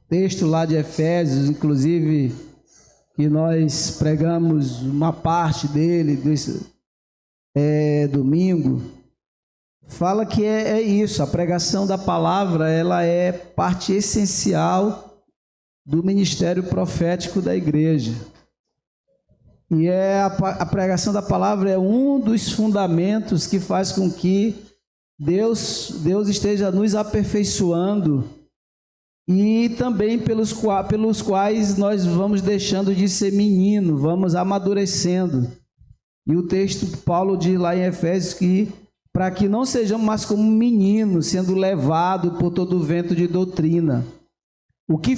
texto lá de Efésios, inclusive, que nós pregamos uma parte dele desse domingo, fala que é isso, a pregação da palavra, ela é parte essencial do ministério profético da igreja. E a pregação da palavra é um dos fundamentos que faz com que Deus esteja nos aperfeiçoando e também pelos quais nós vamos deixando de ser menino, vamos amadurecendo. E o texto de Paulo diz lá em Efésios que para que não sejamos mais como meninos, sendo levados por todo o vento de doutrina. O que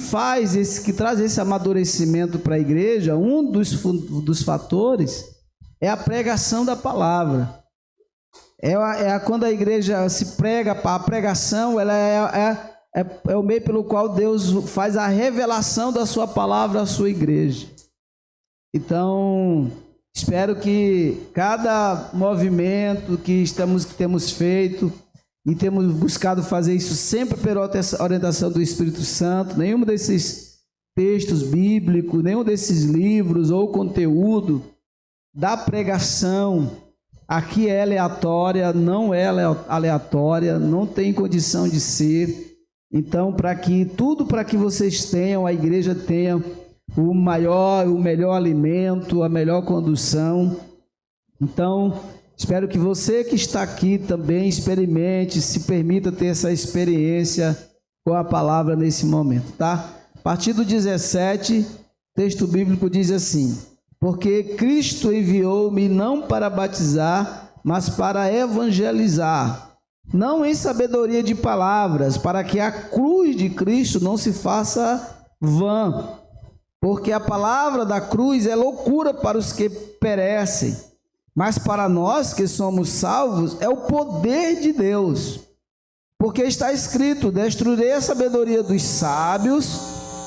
que traz esse amadurecimento para a igreja, um dos fatores, é a pregação da palavra. Quando a igreja se prega, a pregação, ela é o meio pelo qual Deus faz a revelação da sua palavra à sua igreja. Então, espero que cada movimento que temos feito, e temos buscado fazer isso sempre pela orientação do Espírito Santo, nenhum desses textos bíblicos, nenhum desses livros ou conteúdo da pregação aqui é aleatória, não é aleatória, não tem condição de ser. Então, para que vocês tenham, a igreja tenha o melhor alimento, a melhor condução. Então, espero que você que está aqui também experimente, se permita ter essa experiência com a palavra nesse momento, tá? A partir do 17, o texto bíblico diz assim: porque Cristo enviou-me não para batizar, mas para evangelizar, não em sabedoria de palavras, para que a cruz de Cristo não se faça vã, porque a palavra da cruz é loucura para os que perecem, mas para nós que somos salvos é o poder de Deus. Porque está escrito: destruirei a sabedoria dos sábios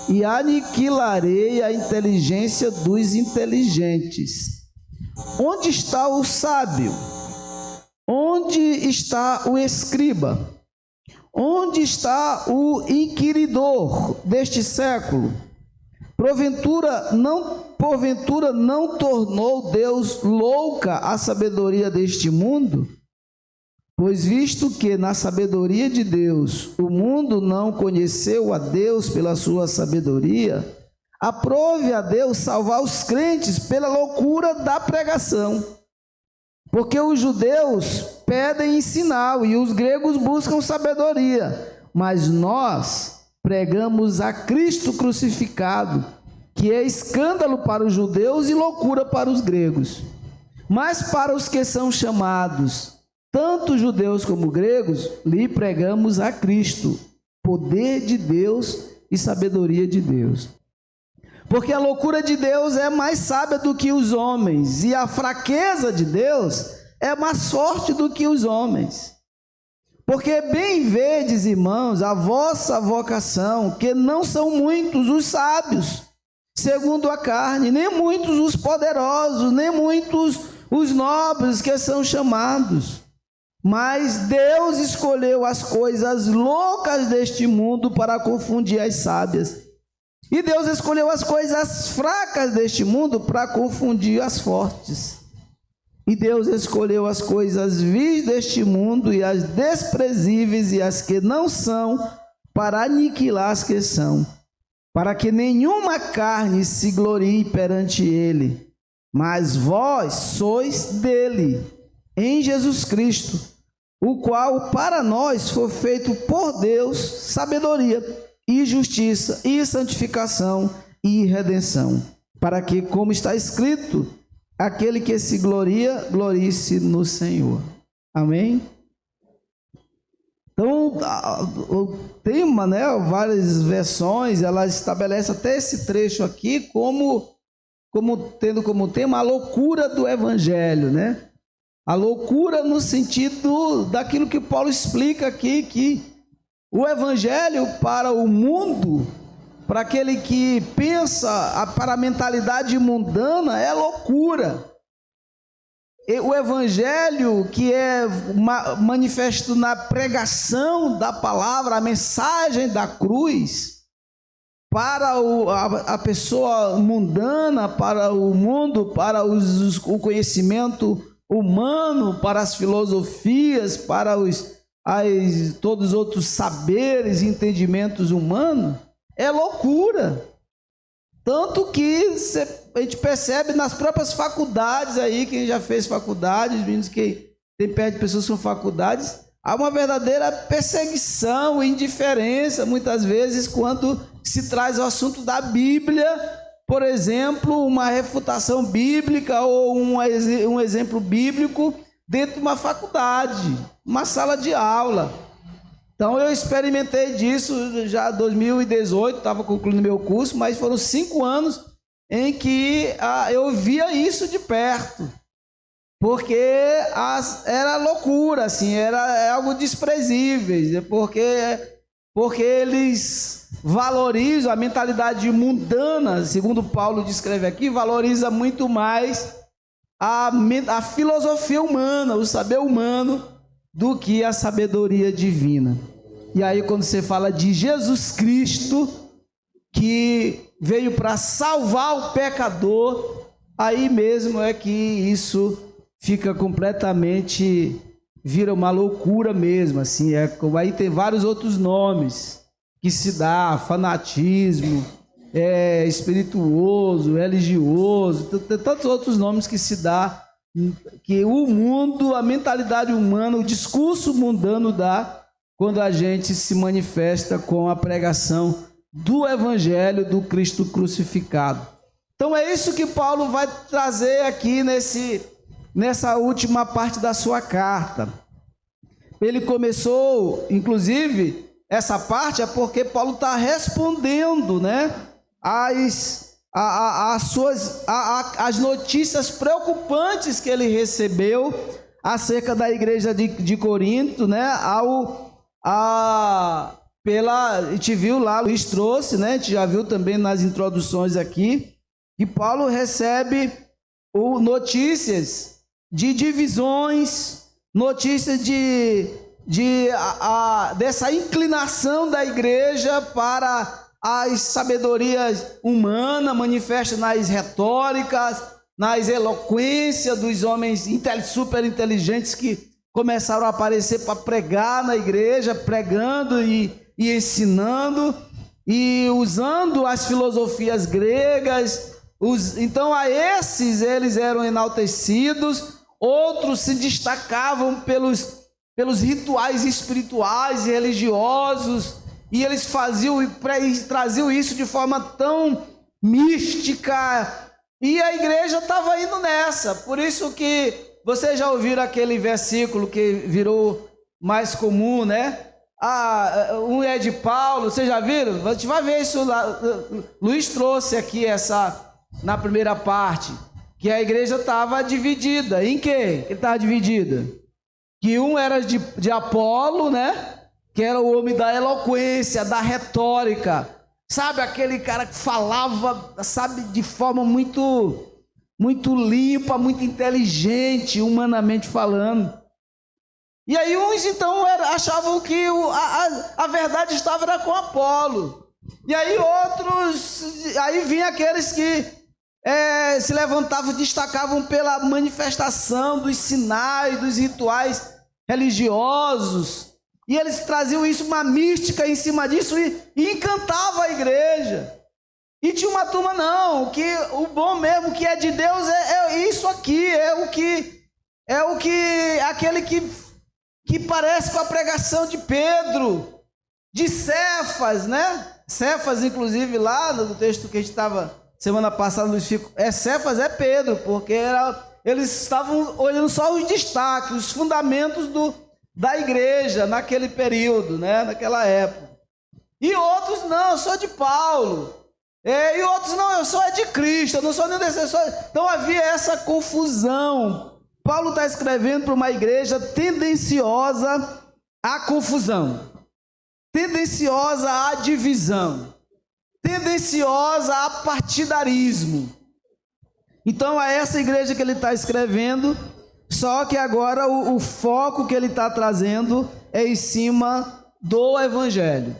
e aniquilarei a inteligência dos inteligentes. Onde está o sábio? Onde está o escriba? Onde está o inquiridor deste século? Porventura não tornou Deus louca a sabedoria deste mundo? Pois visto que na sabedoria de Deus o mundo não conheceu a Deus pela sua sabedoria, aprove a Deus salvar os crentes pela loucura da pregação. Porque os judeus pedem sinal e os gregos buscam sabedoria, mas nós pregamos a Cristo crucificado, que é escândalo para os judeus e loucura para os gregos. Mas para os que são chamados, tanto judeus como gregos, lhe pregamos a Cristo, poder de Deus e sabedoria de Deus. Porque a loucura de Deus é mais sábia do que os homens, e a fraqueza de Deus é mais forte do que os homens. Porque bem vedes, irmãos, a vossa vocação, que não são muitos os sábios, segundo a carne, nem muitos os poderosos, nem muitos os nobres que são chamados. Mas Deus escolheu as coisas loucas deste mundo para confundir as sábias. E Deus escolheu as coisas fracas deste mundo para confundir as fortes. E Deus escolheu as coisas vis deste mundo e as desprezíveis e as que não são, para aniquilar as que são, para que nenhuma carne se glorie perante ele. Mas vós sois dele, em Jesus Cristo, o qual para nós foi feito por Deus sabedoria e justiça e santificação e redenção, para que, como está escrito, aquele que se gloria, glorie-se no Senhor. Amém? Então, o tema, várias versões, elas estabelecem até esse trecho aqui tendo como tema a loucura do Evangelho, A loucura no sentido daquilo que Paulo explica aqui, que o Evangelho para o mundo, para aquele que pensa, para a mentalidade mundana, é loucura. E o Evangelho que é manifesto na pregação da palavra, a mensagem da cruz, para a pessoa mundana, para o mundo, para o conhecimento humano, para as filosofias, para todos os outros saberes e entendimentos humanos, é loucura. Tanto que a gente percebe nas próprias faculdades aí, quem já fez faculdade, os meninos que tem perto de pessoas com faculdades, há uma verdadeira perseguição e indiferença, muitas vezes, quando se traz o assunto da Bíblia, por exemplo, uma refutação bíblica ou um exemplo bíblico dentro de uma faculdade, uma sala de aula. Então eu experimentei disso já em 2018, estava concluindo meu curso, mas foram 5 anos em que eu via isso de perto. Porque era loucura, assim, era algo desprezível, porque eles valorizam a mentalidade mundana, segundo Paulo descreve aqui, valoriza muito mais a filosofia humana, o saber humano, do que a sabedoria divina. E aí quando você fala de Jesus Cristo, que veio para salvar o pecador, aí mesmo é que isso fica completamente, vira uma loucura mesmo, assim, aí tem vários outros nomes que se dá, fanatismo, espirituoso, religioso, tem tantos outros nomes que se dá, que o mundo, a mentalidade humana, o discurso mundano dá, quando a gente se manifesta com a pregação do Evangelho do Cristo crucificado. Então é isso que Paulo vai trazer aqui nessa última parte da sua carta. Ele começou, inclusive, essa parte é porque Paulo está respondendo, né, as notícias preocupantes que ele recebeu acerca da igreja de Corinto, né, a gente viu lá, Luiz trouxe, né, a gente já viu também nas introduções aqui, que Paulo recebe notícias de divisões, notícias dessa inclinação da igreja para as sabedorias humanas, manifesta nas retóricas, nas eloquências dos homens super inteligentes que começaram a aparecer para pregar na igreja, pregando e ensinando, e usando as filosofias gregas. Então a esses eles eram enaltecidos, outros se destacavam pelos rituais espirituais e religiosos, e eles traziam isso de forma tão mística, e a igreja estava indo nessa. Por isso que vocês já ouviram aquele versículo que virou mais comum, né? Um é de Paulo, vocês já viram? A gente vai ver isso lá. Luiz trouxe aqui na primeira parte, que a igreja estava dividida. Em quê? Que estava dividida? Que um era de Apolo, né? Que era o homem da eloquência, da retórica. Sabe, aquele cara que falava, sabe, de forma muito, muito limpa, muito inteligente, humanamente falando. E aí uns então achavam que a verdade estava com Apolo. E aí outros, aí vinha aqueles que se levantavam, destacavam pela manifestação dos sinais, dos rituais religiosos, e eles traziam isso, uma mística em cima disso, e encantava a igreja. E tinha uma turma, não, que o bom mesmo que é de Deus é isso aqui, aquele que parece com a pregação de Pedro, de Cefas, né? Cefas, inclusive, lá no texto que a gente estava semana passada, Cefas é Pedro, porque eles estavam olhando só os destaques, os fundamentos da igreja naquele período, né? Naquela época. E outros, não, eu sou de Paulo. E outros, não, eu sou de Cristo, eu não sou nem desse. Então havia essa confusão. Paulo está escrevendo para uma igreja tendenciosa à confusão, tendenciosa à divisão, tendenciosa a partidarismo. Então é essa igreja que ele está escrevendo, só que agora o foco que ele está trazendo é em cima do Evangelho.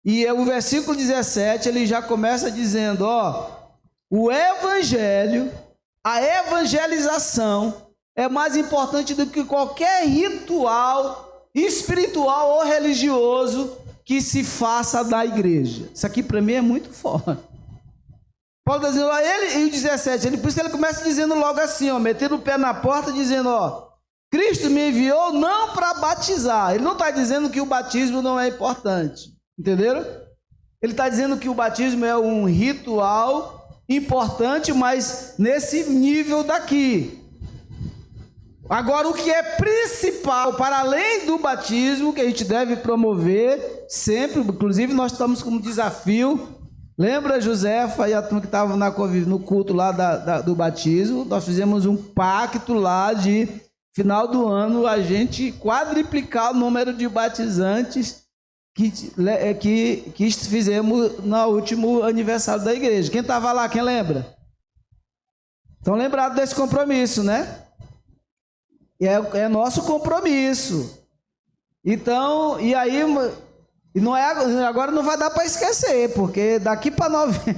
E o versículo 17, ele já começa dizendo, ó, o evangelho, a evangelização é mais importante do que qualquer ritual espiritual ou religioso que se faça na igreja. Isso aqui para mim é muito forte. Paulo está dizendo, ó, ele, e o 17, por isso ele começa dizendo logo assim, ó, metendo o pé na porta, dizendo, ó, Cristo me enviou não para batizar. Ele não está dizendo que o batismo não é importante, entenderam? Ele está dizendo que o batismo é um ritual importante, mas nesse nível daqui. Agora, o que é principal, para além do batismo, que a gente deve promover sempre, inclusive nós estamos como desafio, lembra Josefa e a turma que estava no culto lá do batismo, nós fizemos um pacto lá de final do ano, a gente quadriplicar o número de batizantes que fizemos no último aniversário da igreja. Quem estava lá, quem lembra? Estão lembrados desse compromisso, né? É nosso compromisso. Então, e aí, não é, agora não vai dar para esquecer, porque daqui para novembro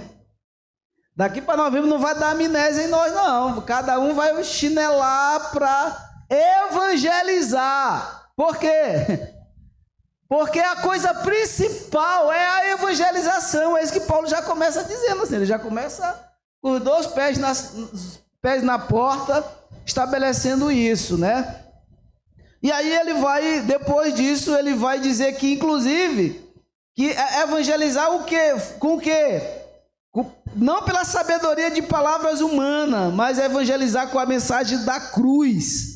não vai dar amnésia em nós, não. Cada um vai chinelar para evangelizar. Por quê? Porque a coisa principal é a evangelização. É isso que Paulo já começa dizendo, assim, ele já começa com os dois pés na porta, estabelecendo isso, né? E aí ele vai, depois disso, ele vai dizer que, inclusive, que evangelizar o quê? Com o quê? Não pela sabedoria de palavras humanas, mas evangelizar com a mensagem da cruz,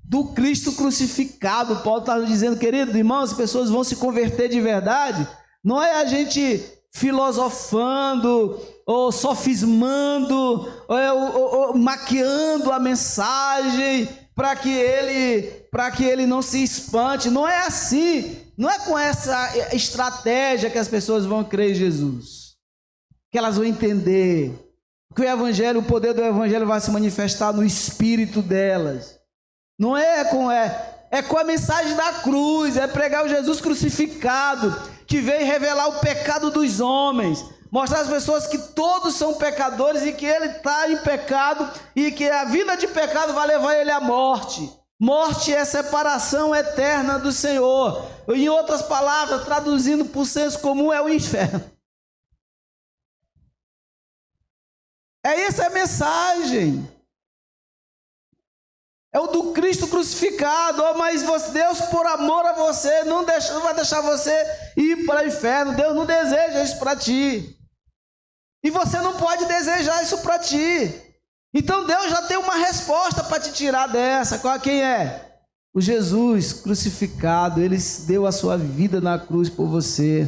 do Cristo crucificado. Paulo está dizendo, querido irmão, as pessoas vão se converter de verdade. Não é a gente filosofando, ou sofismando, ou maquiando a mensagem para que ele não se espante. Não é assim. Não é com essa estratégia que as pessoas vão crer em Jesus, que elas vão entender que o evangelho, o poder do evangelho vai se manifestar no espírito delas. Não é com a mensagem da cruz, é pregar o Jesus crucificado, que veio revelar o pecado dos homens, mostrar às pessoas que todos são pecadores e que ele está em pecado e que a vida de pecado vai levar ele à morte. Morte é separação eterna do Senhor. Em outras palavras, traduzindo por senso comum, é o inferno. Essa é a mensagem. É o do Cristo crucificado. Oh, mas Deus, por amor a você, não vai deixar você ir para o inferno. Deus não deseja isso para ti. E você não pode desejar isso para ti. Então Deus já tem uma resposta para te tirar dessa. Quem é? O Jesus crucificado. Ele deu a sua vida na cruz por você.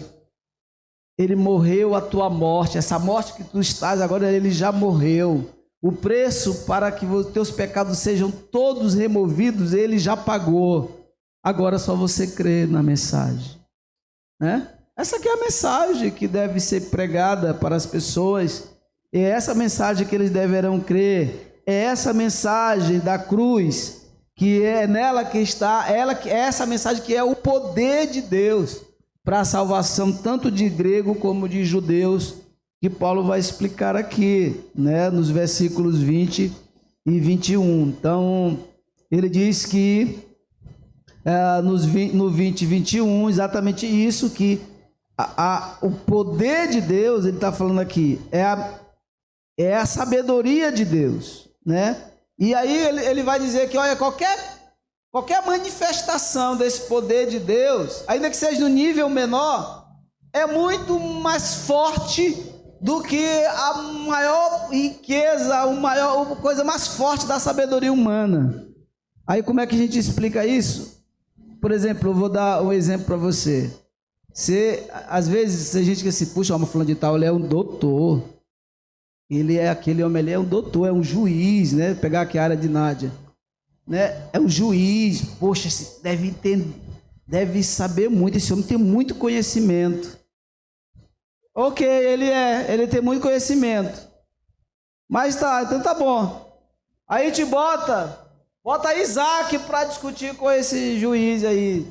Ele morreu a tua morte. Essa morte que tu estás agora, ele já morreu. O preço para que os teus pecados sejam todos removidos, ele já pagou. Agora só você crer na mensagem, né? Essa aqui é a mensagem que deve ser pregada para as pessoas. É essa mensagem que eles deverão crer. É essa mensagem da cruz, que é nela que está, essa mensagem que é o poder de Deus para a salvação tanto de grego como de judeus, que Paulo vai explicar aqui, né, nos versículos 20 e 21. Então, ele diz que no 20 e 21, exatamente isso, que o poder de Deus, ele está falando aqui, é a sabedoria de Deus, né? E aí ele vai dizer que, olha, qualquer manifestação desse poder de Deus, ainda que seja no nível menor, é muito mais forte do que a maior riqueza, a coisa mais forte da sabedoria humana. Aí como é que a gente explica isso? Por exemplo, eu vou dar um exemplo para você. Às vezes a gente diz assim, puxa, uma fulana de tal, ele é um doutor. Aquele homem ali é um doutor, é um juiz, né? Pegar aqui a área de Nádia, né? É um juiz, poxa, deve saber muito, esse homem tem muito conhecimento. Ok, ele tem muito conhecimento. Mas tá, então tá bom. Aí a gente bota Isaac para discutir com esse juiz aí.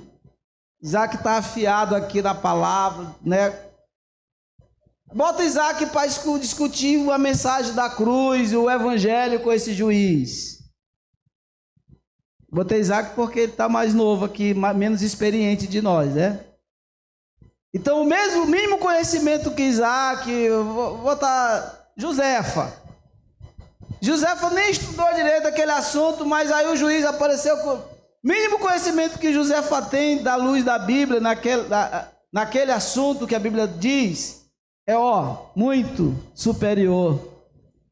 Isaac está afiado aqui na palavra, né? Bota Isaac para discutir a mensagem da cruz, o evangelho com esse juiz. Botei Isaac porque ele está mais novo aqui, menos experiente de nós, né? Então, o mínimo conhecimento que Isaac, vou botar Josefa. Josefa nem estudou direito aquele assunto, mas aí o juiz apareceu com o mínimo conhecimento que Josefa tem da luz da Bíblia, naquele assunto que a Bíblia diz, muito superior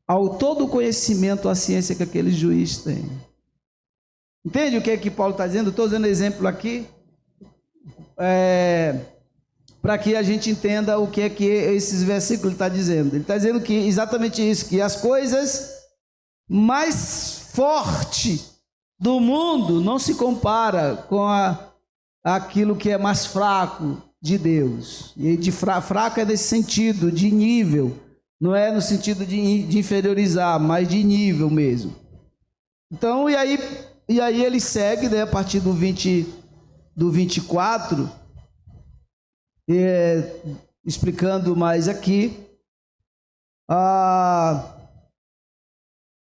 ao todo o conhecimento, a ciência que aquele juiz tem. Entende o que é que Paulo está dizendo? Estou dando exemplo aqui, para que a gente entenda o que é que esses versículos estão dizendo. Ele está dizendo que exatamente isso, que as coisas mais fortes do mundo não se compara com aquilo que é mais fraco de Deus. E de fraco é nesse sentido, de nível, não é no sentido de inferiorizar, mas de nível mesmo. Então, e aí ele segue, né, a partir do 24, explicando mais aqui,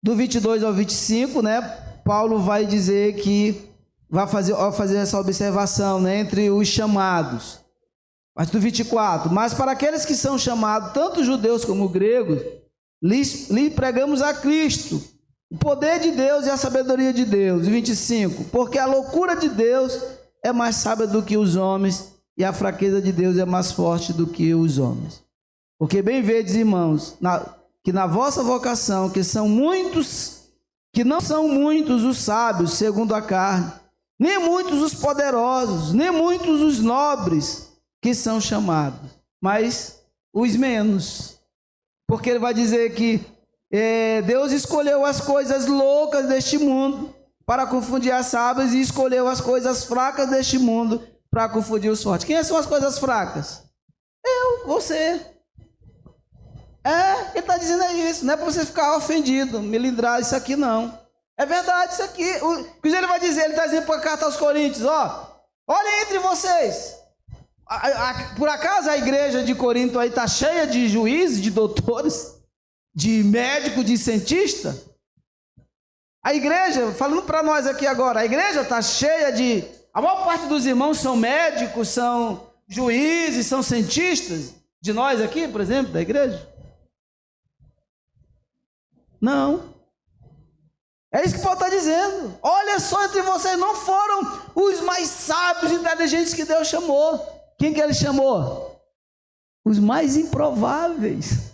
do 22 ao 25, né, Paulo vai dizer que vai fazer essa observação, né, entre os chamados. A partir do 24, mas para aqueles que são chamados, tanto judeus como gregos, lhe pregamos a Cristo, o poder de Deus e a sabedoria de Deus. 25, porque a loucura de Deus é mais sábia do que os homens, e a fraqueza de Deus é mais forte do que os homens. Porque bem vedes, irmãos, que na vossa vocação, que não são muitos os sábios, segundo a carne, nem muitos os poderosos, nem muitos os nobres que são chamados, mas os menos. Porque ele vai dizer que Deus escolheu as coisas loucas deste mundo para confundir as sábias, e escolheu as coisas fracas deste mundo para confundir os fortes. Quem são as coisas fracas? Eu, você. Ele está dizendo isso, não é para você ficar ofendido, melindrar isso aqui não. É verdade isso aqui. O que ele vai dizer, ele está dizendo para a carta aos Coríntios, olhem entre vocês. Por acaso a igreja de Corinto aí está cheia de juízes, de doutores, de médico, de cientista? A igreja, falando para nós aqui agora, a igreja está cheia a maior parte dos irmãos são médicos, são juízes, são cientistas, de nós aqui, por exemplo, da igreja? Não. É isso que Paulo está dizendo. Olha só, entre vocês não foram os mais sábios e inteligentes que Deus chamou. Quem que ele chamou? Os mais improváveis.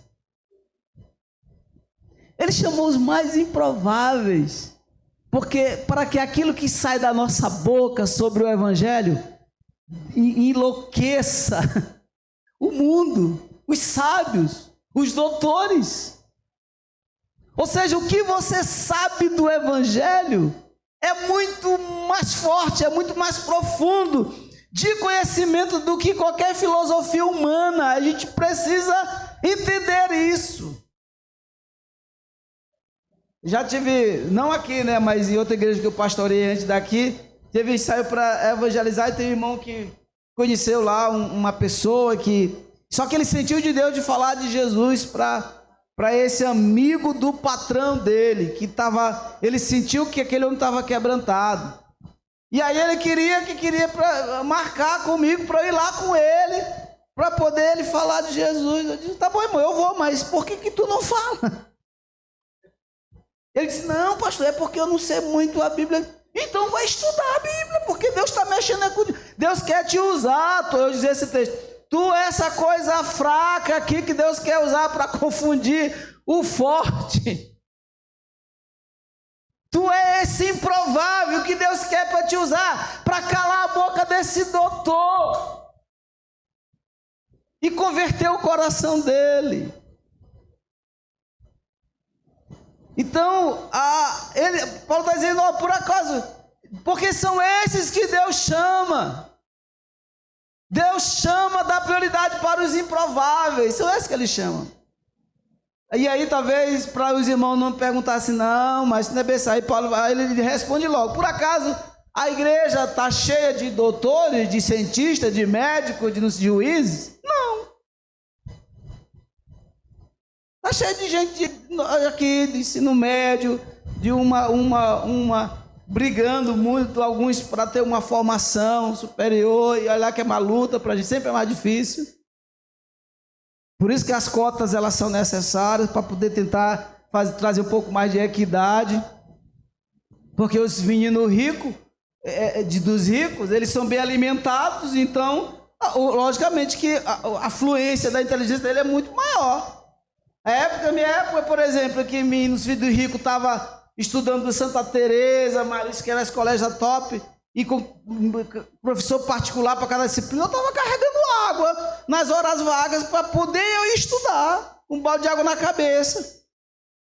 Ele chamou os mais improváveis, porque para que aquilo que sai da nossa boca sobre o evangelho enlouqueça o mundo, os sábios, os doutores. Ou seja, o que você sabe do evangelho é muito mais forte, é muito mais profundo de conhecimento do que qualquer filosofia humana. A gente precisa entender isso. Já tive, não aqui, né, mas em outra igreja que eu pastorei antes daqui, teve ensaio para evangelizar, e tem um irmão que conheceu lá uma pessoa só que ele sentiu de Deus de falar de Jesus para esse amigo do patrão dele, ele sentiu que aquele homem estava quebrantado. E aí ele queria marcar comigo para ir lá com ele, para poder ele falar de Jesus. Eu disse, tá bom, irmão, eu vou, mas por que tu não fala? Ele disse, não, pastor, é porque eu não sei muito a Bíblia. Então vai estudar a Bíblia, porque Deus está mexendo com Deus quer te usar. Eu dizia esse texto, tu é essa coisa fraca aqui que Deus quer usar para confundir o forte. Tu é esse improvável que Deus quer para te usar, para calar a boca desse doutor e converter o coração dele. Então, Paulo está dizendo, por acaso, porque são esses que Deus chama. Deus chama, dá prioridade para os improváveis, são esses que Ele chama. E aí talvez para os irmãos não perguntassem, não, mas não é bem isso. Aí Paulo ele responde logo, por acaso a igreja está cheia de doutores, de cientistas, de médicos, de juízes? Não. cheio de gente aqui de ensino médio, de uma brigando muito, alguns para ter uma formação superior, e olha que é uma luta para a gente, sempre é mais difícil. Por isso que as cotas elas são necessárias para poder tentar trazer um pouco mais de equidade, porque os meninos ricos, dos ricos, eles são bem alimentados, então logicamente que a fluência da inteligência dele é muito maior. Minha época, por exemplo, que os filhos do rico estavam estudando Santa Teresa, Marista, que era a colégio top, e com professor particular para cada disciplina, eu estava carregando água nas horas vagas para poder eu ir estudar, com um balde de água na cabeça,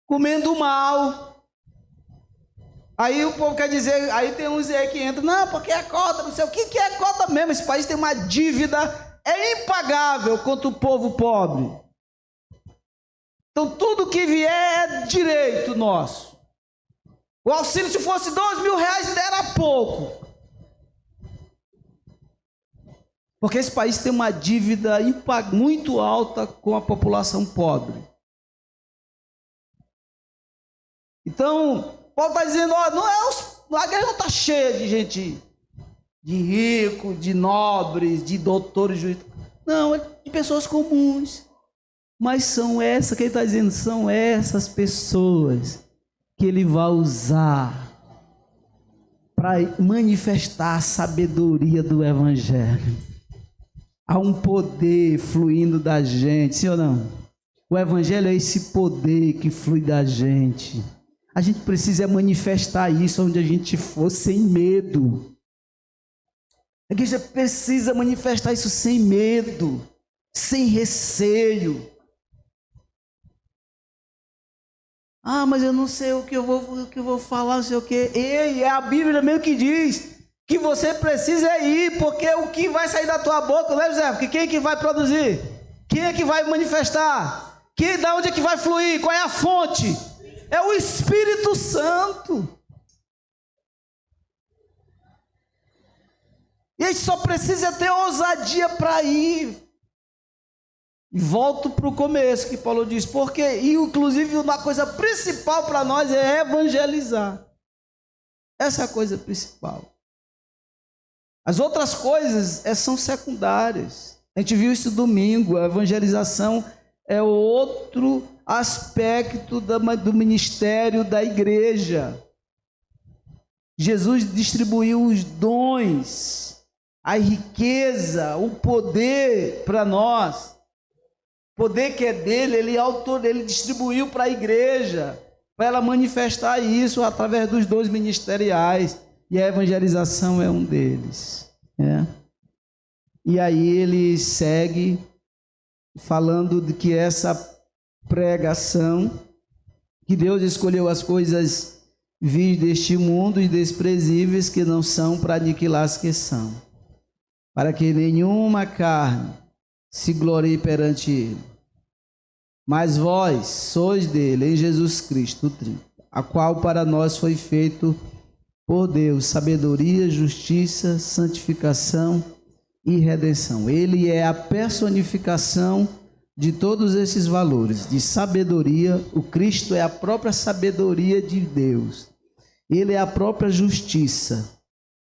comendo mal. Aí o povo quer dizer, aí tem uns aí que entram, não, porque é cota, não sei o que é cota mesmo, esse país tem uma dívida, é impagável contra o povo pobre. Então tudo que vier é direito nosso. O auxílio, se fosse R$2.000, ainda era pouco. Porque esse país tem uma dívida muito alta com a população pobre. Então, Paulo está dizendo, a guerra não está cheia de gente, de rico, de nobres, de doutores, juízes. Não, é de pessoas comuns. Mas são essas, que ele está dizendo, são essas pessoas que ele vai usar para manifestar a sabedoria do Evangelho. Há um poder fluindo da gente, sim ou não? O Evangelho é esse poder que flui da gente. A gente precisa manifestar isso onde a gente for, sem medo. A igreja precisa manifestar isso sem medo, sem receio. Ah, mas eu não sei o que eu vou falar, não sei o que. Ei, é a Bíblia mesmo que diz que você precisa ir, porque o que vai sair da tua boca, né, José? Porque quem é que vai produzir? Quem é que vai manifestar? Da onde é que vai fluir? Qual é a fonte? É o Espírito Santo. E a gente só precisa ter ousadia para ir. E volto para o começo que Paulo diz, porque, inclusive, uma coisa principal para nós é evangelizar. Essa é a coisa principal. As outras coisas são secundárias. A gente viu isso domingo, a evangelização é outro aspecto do ministério da igreja. Jesus distribuiu os dons, a riqueza, o poder para nós. O poder que é dele, ele distribuiu para a igreja, para ela manifestar isso através dos dons ministeriais, e a evangelização é um deles. E aí ele segue falando de que essa pregação, que Deus escolheu as coisas vis deste mundo e desprezíveis que não são, para aniquilar as que são, para que nenhuma carne se glorie perante ele. Mas vós sois dele, em Jesus Cristo, a qual para nós foi feito por Deus sabedoria, justiça, santificação e redenção. Ele é a personificação de todos esses valores, de sabedoria. O Cristo é a própria sabedoria de Deus. Ele é a própria justiça.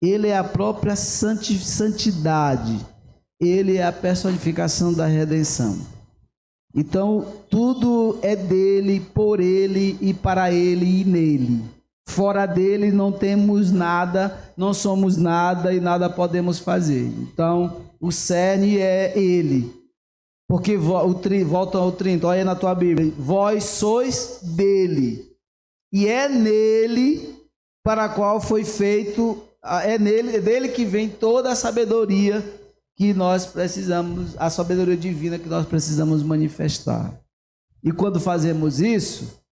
Ele é a própria santidade. Ele é a personificação da redenção. Então, tudo é dele, por ele e para ele e nele. Fora dele não temos nada, não somos nada e nada podemos fazer. Então, o cerne é ele. Porque volta ao 30, olha na tua Bíblia. Vós sois dele. E é nele para qual foi feito, é dele que vem toda a sabedoria que nós precisamos, a sabedoria divina que nós precisamos manifestar. E quando fazemos isso,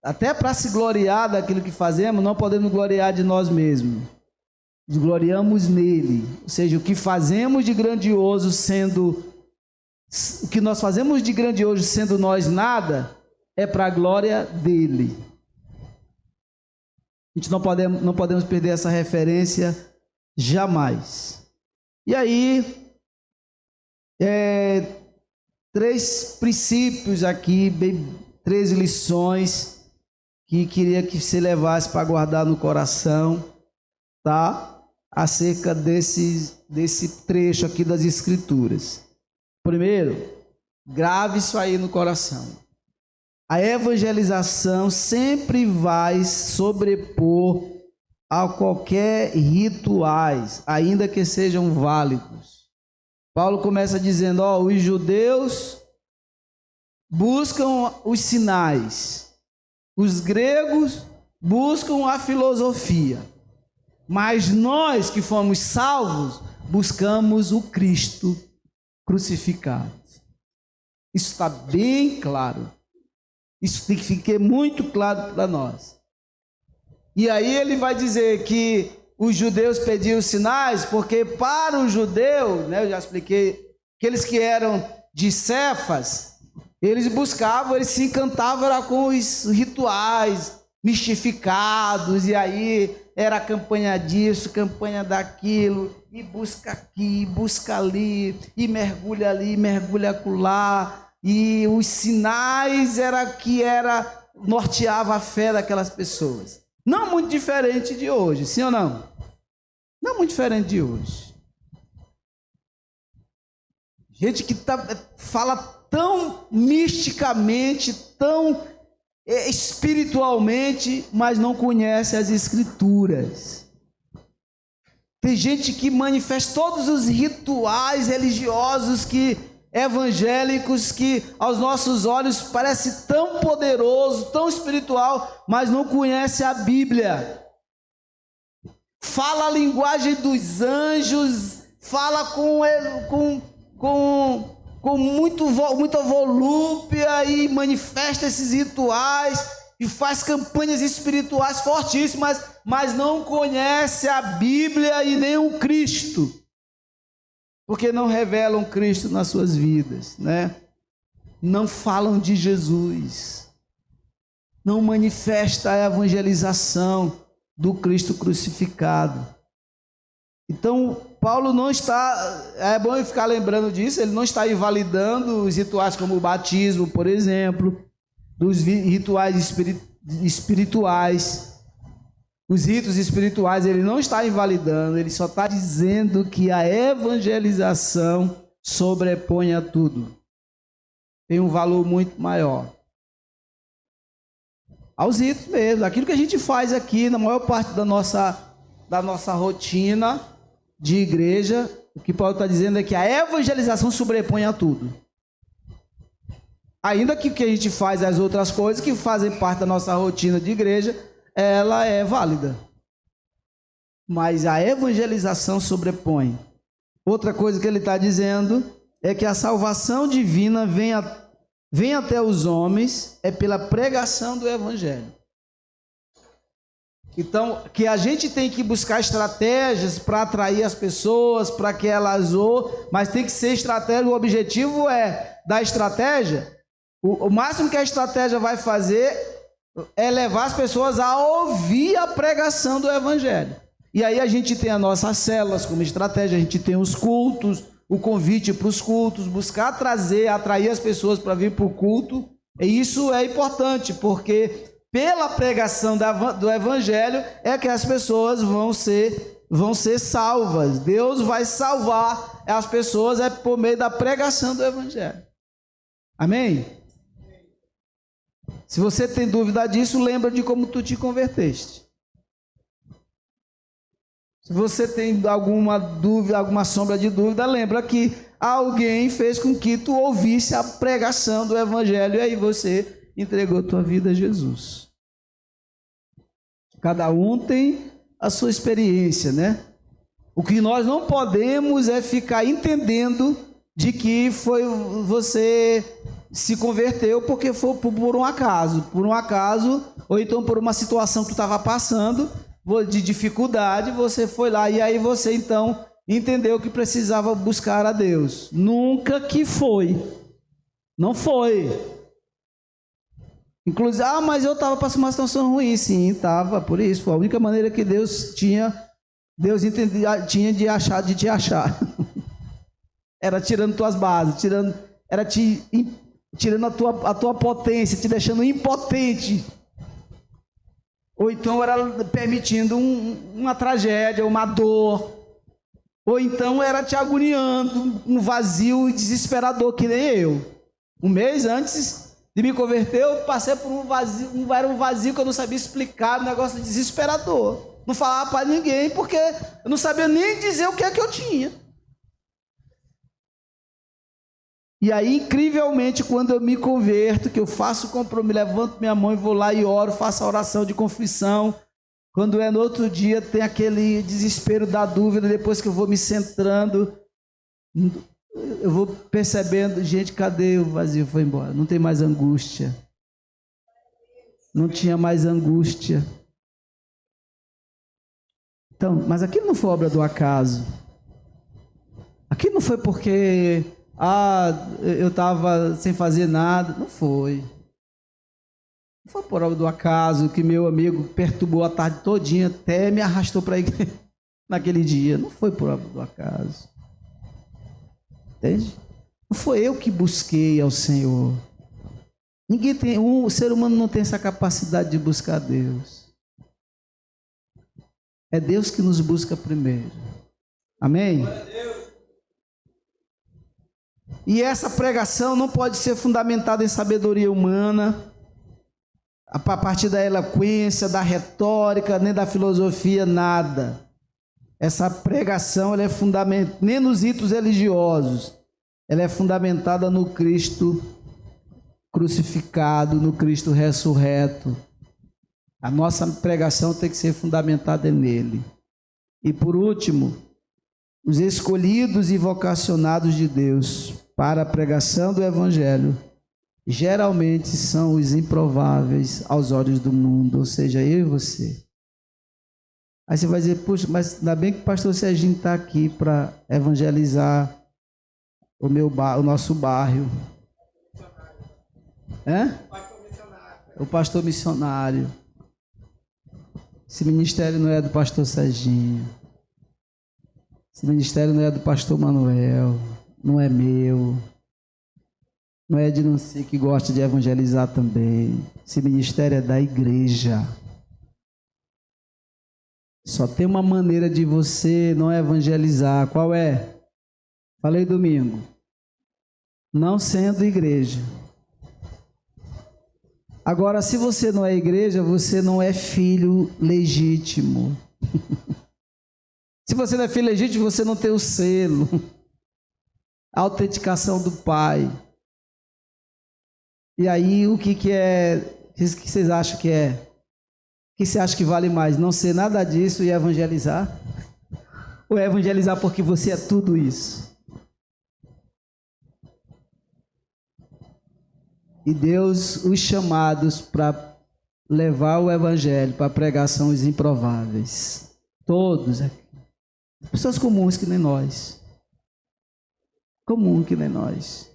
até para se gloriar daquilo que fazemos, não podemos gloriar de nós mesmos. Gloriamos nele. Ou seja, o que fazemos de grandioso o que nós fazemos de grandioso sendo nós nada, é para a glória dele. A gente não podemos perder essa referência jamais. E aí, 3 princípios aqui, 13 lições que queria que você levasse para guardar no coração, tá? Acerca desse trecho aqui das Escrituras. Primeiro, grave isso aí no coração. A evangelização sempre vai sobrepor a qualquer rituais, ainda que sejam válidos. Paulo começa dizendo, os judeus buscam os sinais, os gregos buscam a filosofia, mas nós que fomos salvos, buscamos o Cristo crucificado. Isso está bem claro. Isso tem que ficar muito claro para nós. E aí ele vai dizer que os judeus pediam sinais, porque para o judeu, né, eu já expliquei, aqueles que eram de Cefas, eles buscavam, eles se encantavam com os rituais mistificados, e aí era campanha disso, campanha daquilo, e busca aqui, busca ali, e mergulha ali, mergulha acolá, e os sinais norteava a fé daquelas pessoas. Não muito diferente de hoje, sim ou não? Não muito diferente de hoje. Gente que fala tão misticamente, tão espiritualmente, mas não conhece as Escrituras. Tem gente que manifesta todos os rituais religiosos evangélicos que aos nossos olhos parece tão poderoso, tão espiritual, mas não conhece a Bíblia. Fala a linguagem dos anjos, fala com muita volúpia e manifesta esses rituais e faz campanhas espirituais fortíssimas, mas não conhece a Bíblia e nem o Cristo, porque não revelam Cristo nas suas vidas, né? Não falam de Jesus, não manifesta a evangelização do Cristo crucificado. Então, Paulo não está, é bom ficar lembrando disso, ele não está invalidando os rituais como o batismo, por exemplo, dos rituais espirituais. Os ritos espirituais ele não está invalidando, ele só está dizendo que a evangelização sobrepõe a tudo. Tem um valor muito maior. Aos ritos mesmo, aquilo que a gente faz aqui, na maior parte da nossa rotina de igreja, o que Paulo está dizendo é que a evangelização sobrepõe a tudo. Ainda que o que a gente faz as outras coisas que fazem parte da nossa rotina de igreja, ela é válida. Mas a evangelização sobrepõe. Outra coisa que ele está dizendo é que a salvação divina vem até os homens é pela pregação do evangelho. Então, que a gente tem que buscar estratégias para atrair as pessoas, para que elas mas tem que ser estratégia, o objetivo da estratégia, o máximo que a estratégia vai fazer é levar as pessoas a ouvir a pregação do evangelho. E aí a gente tem as nossas células como estratégia, a gente tem os cultos, o convite para os cultos, buscar atrair as pessoas para vir para o culto. E isso é importante, porque pela pregação do evangelho é que as pessoas vão ser salvas. Deus vai salvar as pessoas por meio da pregação do evangelho. Amém? Se você tem dúvida disso, lembra de como tu te converteste. Se você tem alguma dúvida, alguma sombra de dúvida, lembra que alguém fez com que tu ouvisse a pregação do evangelho e aí você entregou tua vida a Jesus. Cada um tem a sua experiência, né? O que nós não podemos é ficar entendendo de que você se converteu porque foi por um acaso, ou então por uma situação que tu estava passando de dificuldade, você foi lá e aí você então entendeu que precisava buscar a Deus. Nunca que foi. Não foi. Inclusive, mas eu estava passando uma situação ruim. Sim, estava, por isso. Foi a única maneira que Deus tinha de te achar. Era tirando tuas bases, era tirando a tua potência, te deixando impotente. Ou então era permitindo uma tragédia, uma dor. Ou então era te agoniando, um vazio desesperador, que nem eu. Um mês antes de me converter, eu passei por um vazio, era um vazio que eu não sabia explicar, um negócio desesperador. Não falava para ninguém, porque eu não sabia nem dizer o que é que eu tinha. E aí, incrivelmente, quando eu me converto, que eu faço o compromisso, levanto minha mão e vou lá e oro, faço a oração de confissão. Quando é no outro dia, tem aquele desespero da dúvida, depois que eu vou me centrando, eu vou percebendo, gente, cadê o vazio? Foi embora, não tem mais angústia. Não tinha mais angústia. Então, mas aquilo não foi obra do acaso. Aquilo não foi porque eu estava sem fazer nada. Não foi. Não foi por obra do acaso que meu amigo perturbou a tarde todinha, até me arrastou para a igreja naquele dia. Não foi por obra do acaso. Entende? Não foi eu que busquei ao Senhor. O ser humano não tem essa capacidade de buscar Deus. É Deus que nos busca primeiro. Amém? E essa pregação não pode ser fundamentada em sabedoria humana, a partir da eloquência, da retórica, nem da filosofia, nada. Essa pregação ela é fundamentada, nem nos ritos religiosos, ela é fundamentada no Cristo crucificado, no Cristo ressurreto. A nossa pregação tem que ser fundamentada nele. E por último, os escolhidos e vocacionados de Deus para a pregação do Evangelho geralmente são os improváveis aos olhos do mundo, ou seja, eu e você. Aí você vai dizer, puxa, mas ainda bem que o pastor Serginho está aqui para evangelizar o nosso bairro. O pastor missionário. Esse ministério não é do pastor Serginho. Esse ministério não é do pastor Manuel. Não é meu. Não é de não sei que gosta de evangelizar também. Esse ministério é da igreja. Só tem uma maneira de você não evangelizar. Qual é? Falei domingo. Não sendo igreja. Agora, se você não é igreja, você não é filho legítimo. Se você não é filho legítimo, você não tem o selo. A autenticação do Pai. E aí, o que é? O que vocês acham que é? O que você acha que vale mais? Não ser nada disso e evangelizar? Ou evangelizar porque você é tudo isso? E Deus, os chamados para levar o evangelho, para pregar, são os improváveis. Todos aqui. Pessoas comuns que nem nós. Comum que nem nós.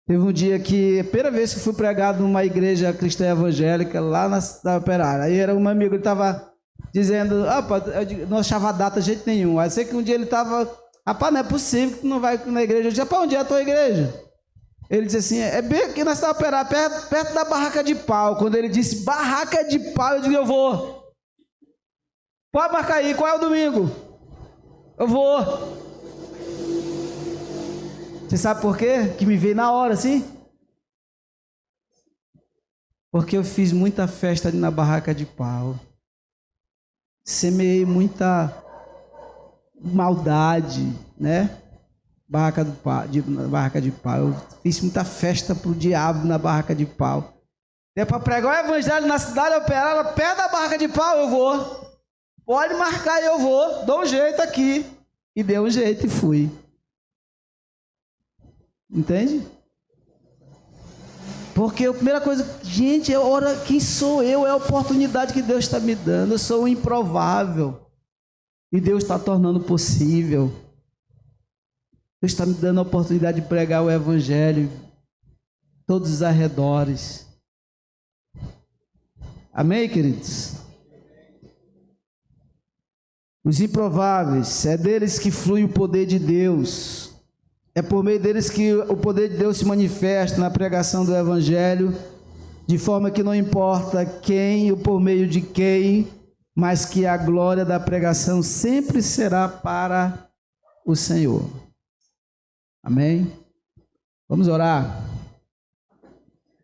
Teve um dia que, a primeira vez que fui pregado numa igreja cristã evangélica, lá na Operária. Aí era um amigo, ele estava dizendo, eu não achava data de jeito nenhum. Aí sei que um dia ele estava, rapaz, não é possível que tu não vai na igreja. Eu disse, rapaz, onde é a tua igreja? Ele disse assim, é bem aqui na Operária, perto da barraca de pau. Quando ele disse, barraca de pau, eu disse, eu vou. Pode marcar aí, qual é o domingo? Eu vou. Você sabe por quê? Que me veio na hora, assim? Porque eu fiz muita festa ali na barraca de pau. Semeei muita maldade, né? Barraca de pau. Eu fiz muita festa pro diabo na barraca de pau. É para pregar o evangelho na cidade Operária, perto da barraca de pau, eu vou. Pode marcar, eu vou. Dou um jeito aqui. E deu um jeito e fui. Entende? Porque a primeira coisa, gente, quem sou eu? É a oportunidade que Deus está me dando. Eu sou o improvável. E Deus está tornando possível. Deus está me dando a oportunidade de pregar o evangelho. Todos os arredores. Amém, queridos? Os improváveis, é deles que flui o poder de Deus. É por meio deles que o poder de Deus se manifesta na pregação do Evangelho, de forma que não importa quem ou por meio de quem, mas que a glória da pregação sempre será para o Senhor. Amém? Vamos orar.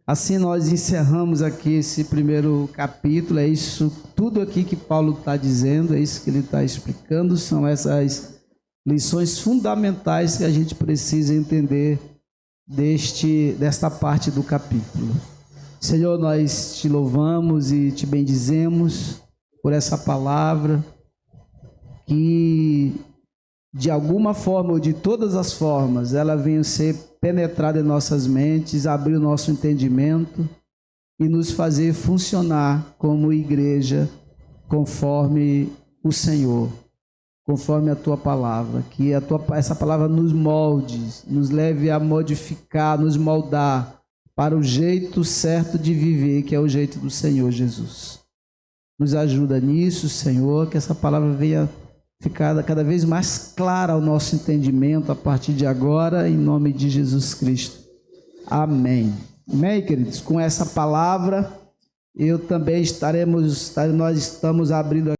Assim nós encerramos aqui esse primeiro capítulo. É isso tudo aqui que Paulo está dizendo, é isso que ele está explicando, são essas lições fundamentais que a gente precisa entender desta parte do capítulo. Senhor, nós te louvamos e te bendizemos por essa palavra que de alguma forma ou de todas as formas ela venha ser penetrada em nossas mentes, abrir o nosso entendimento e nos fazer funcionar como igreja conforme o Senhor, conforme a tua palavra, que essa palavra nos molde, nos leve a modificar, nos moldar para o jeito certo de viver, que é o jeito do Senhor Jesus. Nos ajuda nisso, Senhor, que essa palavra venha ficar cada vez mais clara ao nosso entendimento a partir de agora, em nome de Jesus Cristo. Amém. Amém, queridos? Com essa palavra, nós estamos abrindo